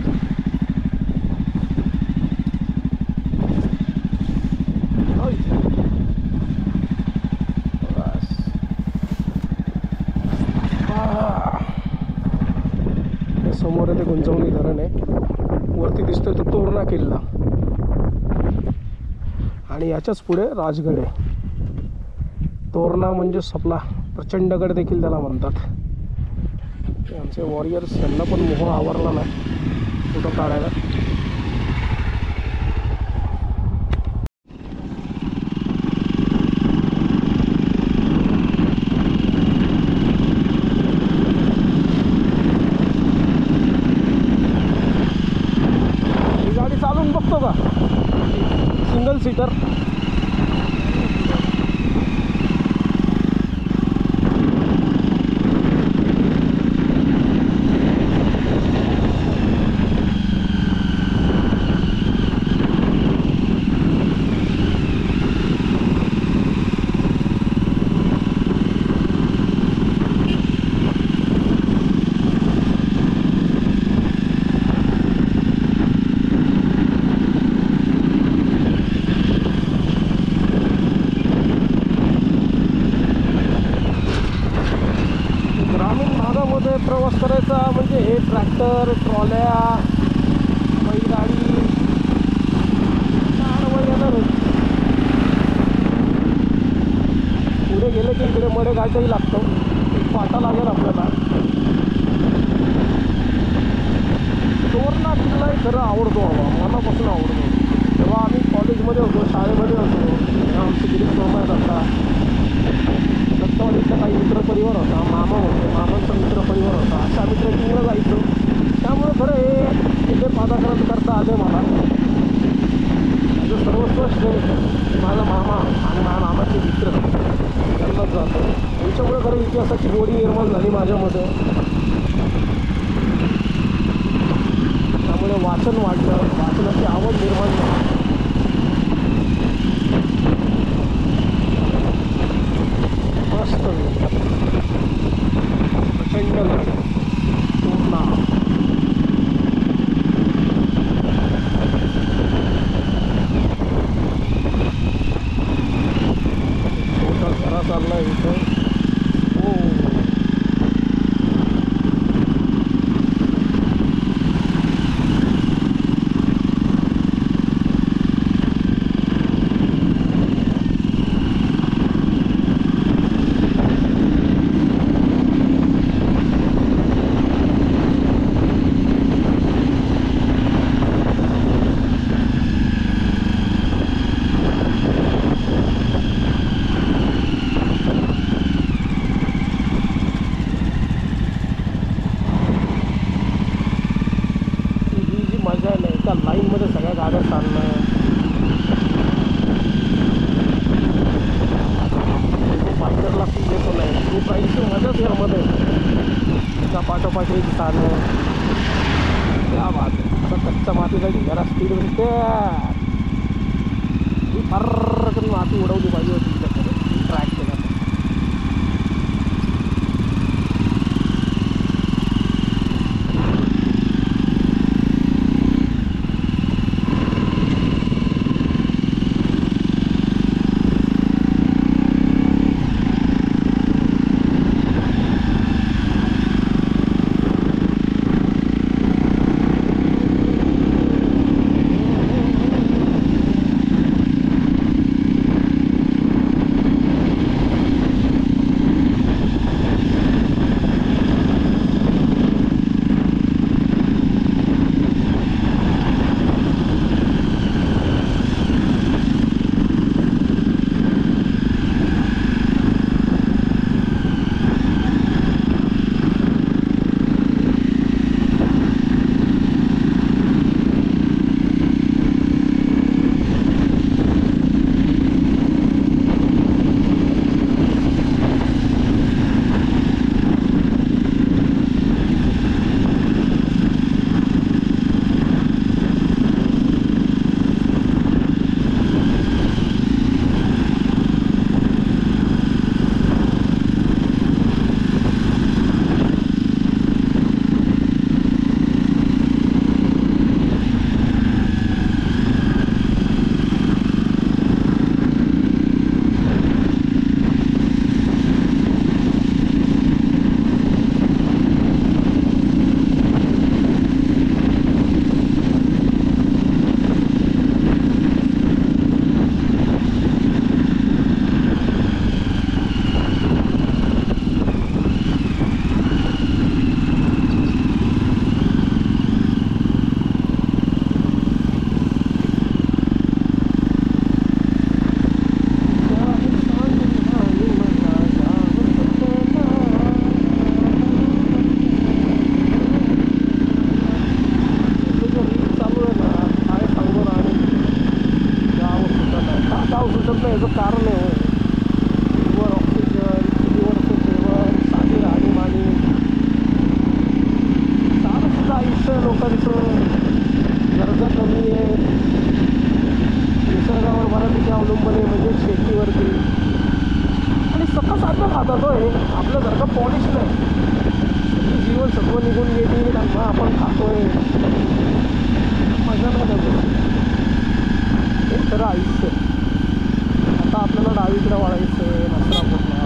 समोर आहे ते गुंजवणी धरण आहे. वरती दिसतोय तो तोरणा किल्ला आणि याच्याच पुढे राजगड आहे. तोरणा म्हणजे आपला प्रचंडगड देखील त्याला म्हणतात. आमचे वॉरियर्स यांना पण मोह आवरला नाही फोटो काढायला. ही गाडी चालवून बघतो का? Single seater. प्रवास करायचा म्हणजे हे ट्रॅक्टर, ट्रॉल्या, बैलगाडी येणारच. पुढे गेले की इकडे मडे घाटही लागतो. फाटा लागेल आपल्याला. तोरणा किल्लाही खरं आवडतो बाबा, मनापासून आवडतो. तेव्हा आम्ही कॉलेजमध्ये होतो, शाळेमध्ये होतो, आमचे गिरीश मामा आहेत आता. दत्तवाडीचा काही मित्रपरिवार होता, मामा होते, मामांचा मित्रपरिवार होता. अशा आम्ही ट्रेकिंगला जायचो. त्यामुळे खरं हे इथे पादाक्रांत करता आले मला. माझं सर्वस्व श्रेय माझा मामा आणि माझ्या मामाचे मित्र त्यांनाच जातो. त्यांच्यामुळे खरं इतिहासाची गोडी निर्माण झाली माझ्यामध्ये. त्यामुळे वाचन वाढलं, वाचनाची आवड निर्माण झाली. मस्त प्रचंड पूर्ण छोटा झरा चालला इथं. हो नुसती मजाच यामध्ये एका पाठोपाठ एक स्थानं त्या बात आता कच्च्या मातीचा ढिगारा स्पीड म्हणते ही फार करून माती उडवली पाहिजे होती त्याच्याकडे ट्रॅक केला याचं कारण आहे चुलीवर ऑक्सिजन चुलीवरचं जेवण साधी राहणीमानी सारं सुद्धा आयुष्य लोकांचं गरजा कमी आहे निसर्गावर बऱ्यापैकी अवलंबन आहे म्हणजे शेतीवरती आणि सकस अन्न खातात होय आपल्यासारखं पॉलिश नाही जीवनसत्व निघून गेली त्यांना आपण खातोय मजा नाही लागत हे खरं आयुष्य आता आपल्याला डावीकडे वळायचं आहे नसरापूरला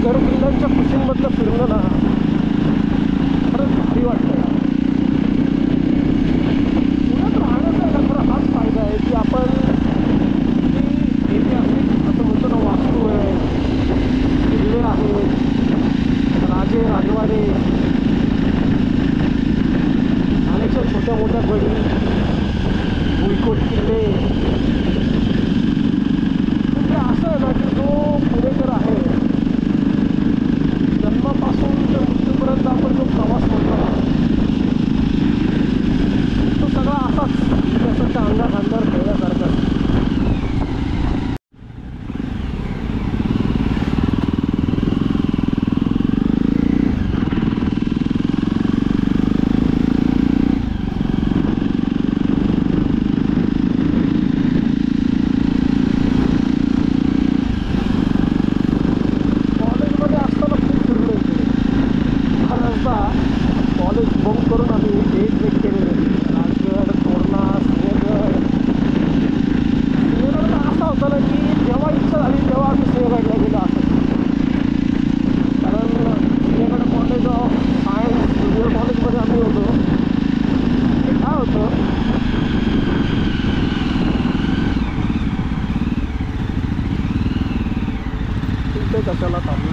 गडकिल्ल्यांच्या कुशींमधलं फिरणं ना खरंच भारी वाटतं पुण्यात राहण्याचा खरं हाच फायदा आहे की आपण जी ऐतिहासिक असं म्हणतो ना वास्तू आहे किल्ले आहेत राजे राजवाडे अनेकशा छोट्या मोठ्या गडी भुईकोट किल्ले म्हणजे असं आहे ना की जो पुणेकर आहे जन्मापासून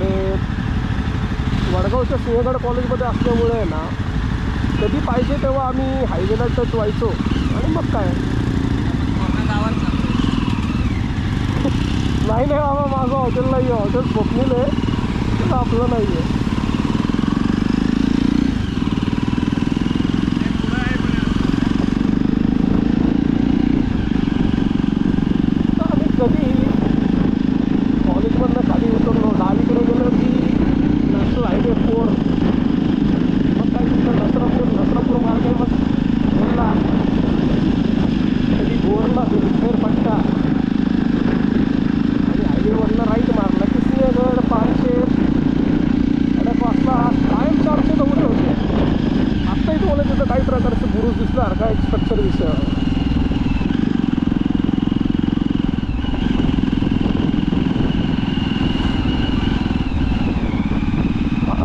आणि वडगावच्या सिंहगड कॉलेजमध्ये असल्यामुळे आहे ना कधी पाहिजे तेव्हा आम्ही हायवेला टच व्हायचो आणि मग काय नाही बाबा माझं हॉटेल नाही आहे, हॉटेल स्वप्नील आहे, तर आपलं नाही आहे. आम्ही कधी कॉलेजमधनं खाली उतरलो डावीकडे गेलो की नॅशनल हायवे 4, मग काय तिथं नसरापूर मार्गे मग बोलला कधी गोरला फेरपट्टा आणि हायवेवरनं राईट मारला की सिंहगड 500 कायम 400 दौडे होते. आत्ताही तुम्हाला तिथं काही प्रकारचं बुरुज दिसणार का एक स्ट्रक्चर विषय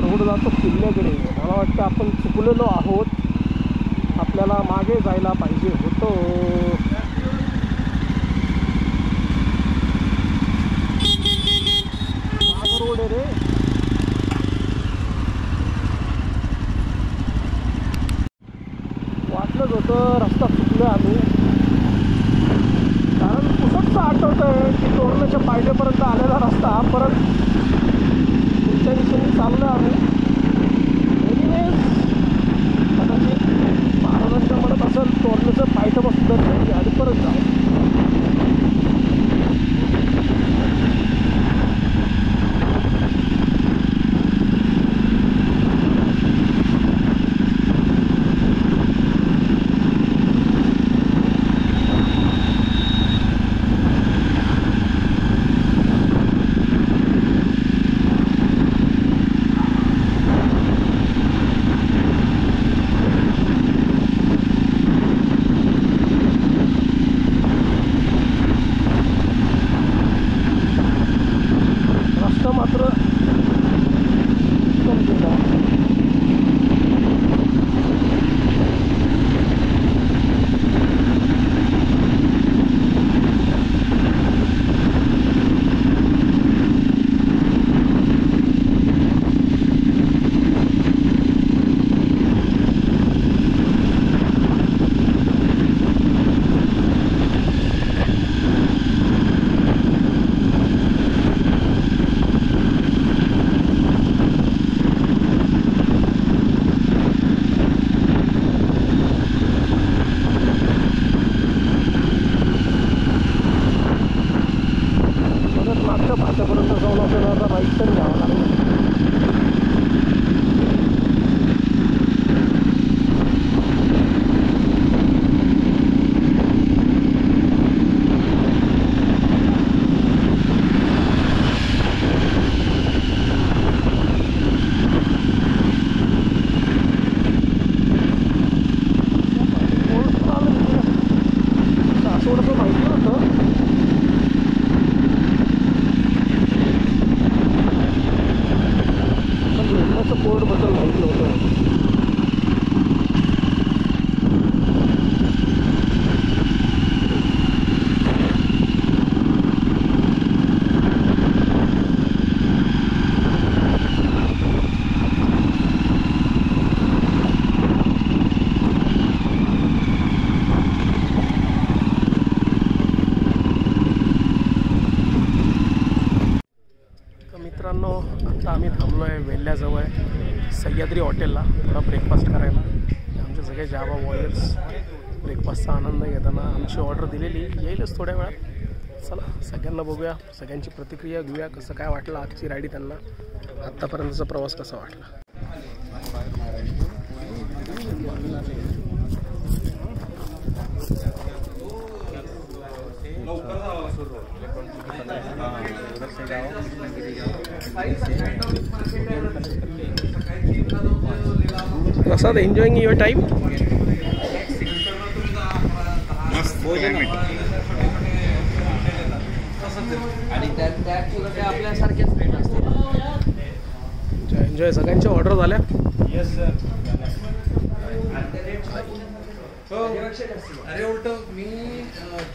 रोड जातो किल्ल्याकडे. मला वाटतं आपण चुकलेलो आहोत, आपल्याला मागे जायला पाहिजे होतं. रोड आहे रे. वाटलंच होतं रस्ता चुकलो आम्ही, कारण पुसटचं आठवत आहे की तोरण्याच्या पायथ्यापर्यंत आलेला रस्ता परत पुढच्या दिशेने चाललो आम्ही. एनिवेज कदाचित महाराजांच्या म्हणत असेल तोरण्याचं पायथ्यापासून तर आणि परत जाऊ. मात्र भाषापर्यंत जाऊन आपल्याला राईट टर्न घ्यावा लागेल. थोडंसं माहिती होतं बोर्डबद्दल माहिती नव्हतं. मित्रांनो आता आम्ही थांबलो आहे वेल्ल्याजवळ सह्याद्री हॉटेलला थोडा ब्रेकफास्ट करायला. आमचे सगळे जावा वॉरियर्स ब्रेकफास्टचा आनंद घेताना आमची ऑर्डर दिलेली येईलच थोड्या वेळात. चला सगळ्यांना बघूया, सगळ्यांची प्रतिक्रिया घेऊया, कसं काय वाटलं आजची राईड, त्यांना आत्तापर्यंतचा प्रवास कसा वाटला. Prasad, enjoying your time? Enjoy. सगळ्यांच्या ऑर्डर झाल्या? Yes sir. अरे उलट मी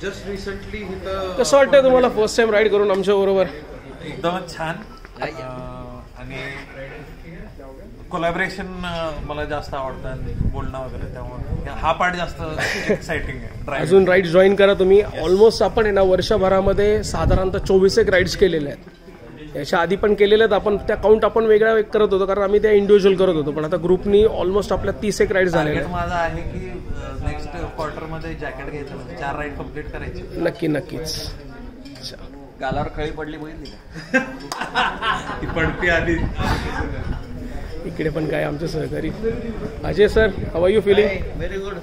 जस्ट रिसेंटली इथं कसं वाटतंय तुम्हाला फर्स्ट टाइम राईड करून आमच्या बरोबर? एकदमच छान. आणि कोलॅबरेशन मला जास्त आवडतं आणि बोलणं वगैरे, त्यामुळे हा पार्ट जास्त एक्साइटिंग आहे. अजून राईड्स जॉईन करा तुम्ही. ऑलमोस्ट आपण आहे ना वर्षभरामध्ये साधारणतः 24 राईड्स केलेले आहेत. याच्या आधी पण केलेले आहेत आपण, त्या काउंट आपण वेगळ्या करत होतो कारण आम्ही त्या इंडिव्हिज्युअल करत होतो, पण आता ग्रुपनी ऑलमोस्ट आपल्या 30 राईड्स झालेले आहेत. माझा आहे की नेक्स्ट क्वार्टरमध्ये जॅकेट घ्यायचं, 4 राईड कम्प्लीट करायची. नक्कीच. गालावर खळी पडली बघितली का? ती पडती आधी. इकडे पण काय आमचे सहकारी Ajay sir, how are you feeling? Very good.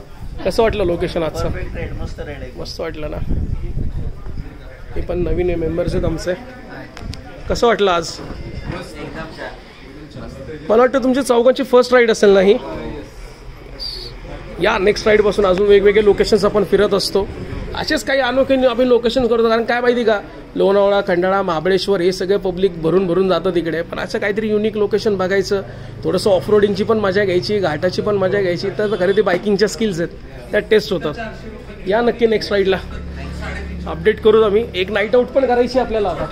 कसं वाटलं लोकेशन आजचं? परफेक्ट राईड, मस्त राईड आहे. मस्त वाटलं ना. हे पण नवीन मेंबर्स आहेत आमचे. कसं वाटलं आज? एकदम छान. मला वाटतं तुमची चौघांची फर्स्ट राईड असेल ना ही? या नेक्स्ट राईडपासून अजून वेगवेगळे लोकेशन्स आपण फिरत असतो. असेच काही अनोखे आम्ही लोकेशन करतो, कारण काय माहिती का, लोणावळा, खंडाळा, महाबळेश्वर हे सगळे पब्लिक भरून जातं तिकडे, पण असं काहीतरी युनिक लोकेशन बघायचं, थोडंसं ऑफ रोडिंगची पण मजा घ्यायची, घाटाची पण मजा घ्यायची, तर खरे ते बायकिंगच्या स्किल्स आहेत त्या टेस्ट होतात. या नक्की नेक्स्ट राईडला अपडेट करू आम्ही. एक नाईट आऊट पण करायची आपल्याला आता.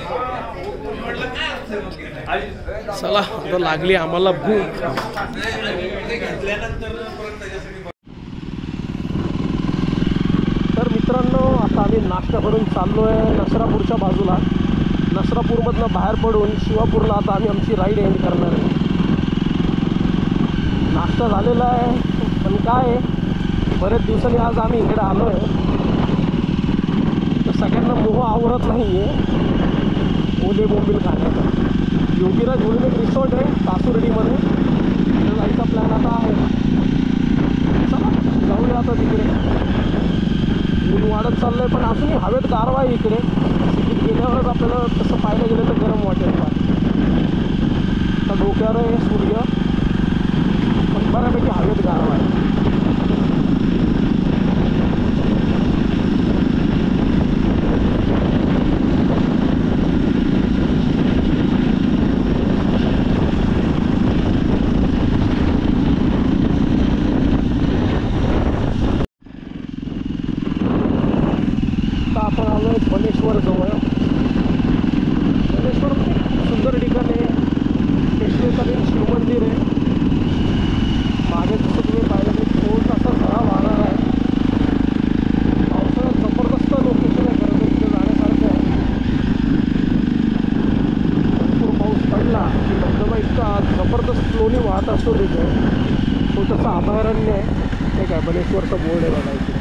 चला आता लागली आम्हाला भूक. तर मित्रांनो, आता आम्ही नाश्ता करून चाललो आहे नसरापूरच्या बाजूला. नसरापूरमधनं बाहेर पडून शिवापूरला आता आम्ही आमची राईड एंड करणार आहे. नाश्ता झालेला आहे, पण काय आहे, बरेच दिवसांनी आज आम्ही इकडे आलो आहे, तर सगळ्यांना मोह आवरत नाही आहे ओले बोंबील खाण्याचा. योगीराज म्हणून एक रिसॉर्ट आहे सासुर्डीमध्ये, तिथे जायचा प्लॅन आता आहे. चला जाऊया आता तिकडे. ऊन वाढत चाललं आहे, पण अजूनही हवेत गारवा आहे इकडे. सिटीत गेल्यावरच आपल्याला तसं पाहायला गेलं तर गरम वाटेल. आता डोक्यावर आहे सूर्य, पण बऱ्यापैकी हवेत गारवा आहे. आपण आलो आहे बनेश्वर जवळ. बनेश्वर सुंदर ठिकाण आहे, पेशवेकालीन शिवमंदिर आहे. मागे जसं तुम्ही पाहिलं की थोडासा झरा वाहणार आहे. पावसाळ्यात जबरदस्त लोकेशन आहे, खरं तर तिथे जाण्यासारखं आहे. भरपूर पाऊस पडला की धबधबा इतका जबरदस्त फ्लोनी वाहत असतो. तिथे छोटंसं अभयारण्य आहे, ते काय बनेश्वरचं बोर्ड आहे बघा इथे.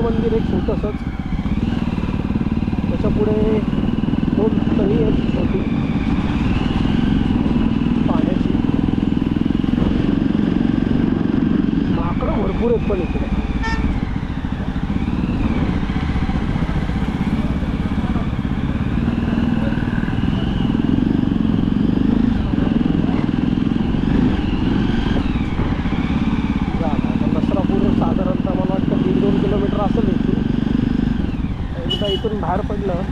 मंदिर एक छोटंसंच, त्याच्यापुढे 2 तळी आहेत छोटी पाण्याची. माकडं भरपूर आहेत पण इकडे. साधारणतः मला वाटतं 1.5-2 किलोमीटर असेल इथून. एकदा इथून बाहेर पडलं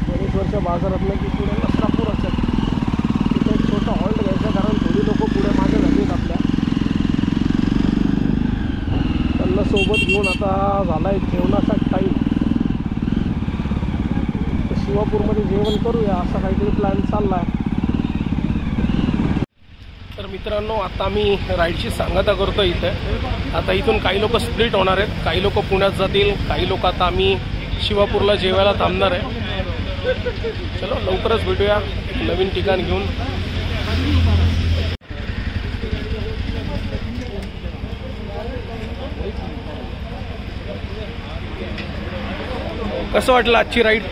बनेश्वरच्या बाजारातनं की पुढे नसरापूर असेल. तिथे एक छोटा हॉल्ट घ्यायचा, कारण थोडी लोकं पुढे मागे झालीत आपल्या. त्यांना सोबत घेऊन आता झाला आहे जेवणाचा टाईम. तर शिवापूरमध्ये जेवण करूया असा काहीतरी प्लॅन चालला आहे. तर मित्रांनो, आता आम्ही राईडची सांगता करतो इथे. आता इथून काही लोक स्प्लिट होणार आहेत, काही लोक पुण्यात जातील, काही लोक आता आम्ही शिवापूरला जेवायला थांबणार आहे. चलो लवकरच भेटूया नवीन ठिकाण घेऊन. कसं वाटलं आजची राईड?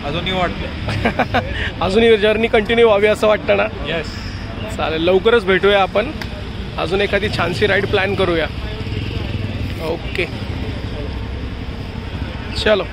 अजूनही वाटतं अजूनही जर्नी कंटिन्यू व्हावी असं वाटतं ना? येस. चालेल, लवकरच भेटूया आपण. अजून एखादी छानशी राईड प्लॅन करूया. ओके, चलो.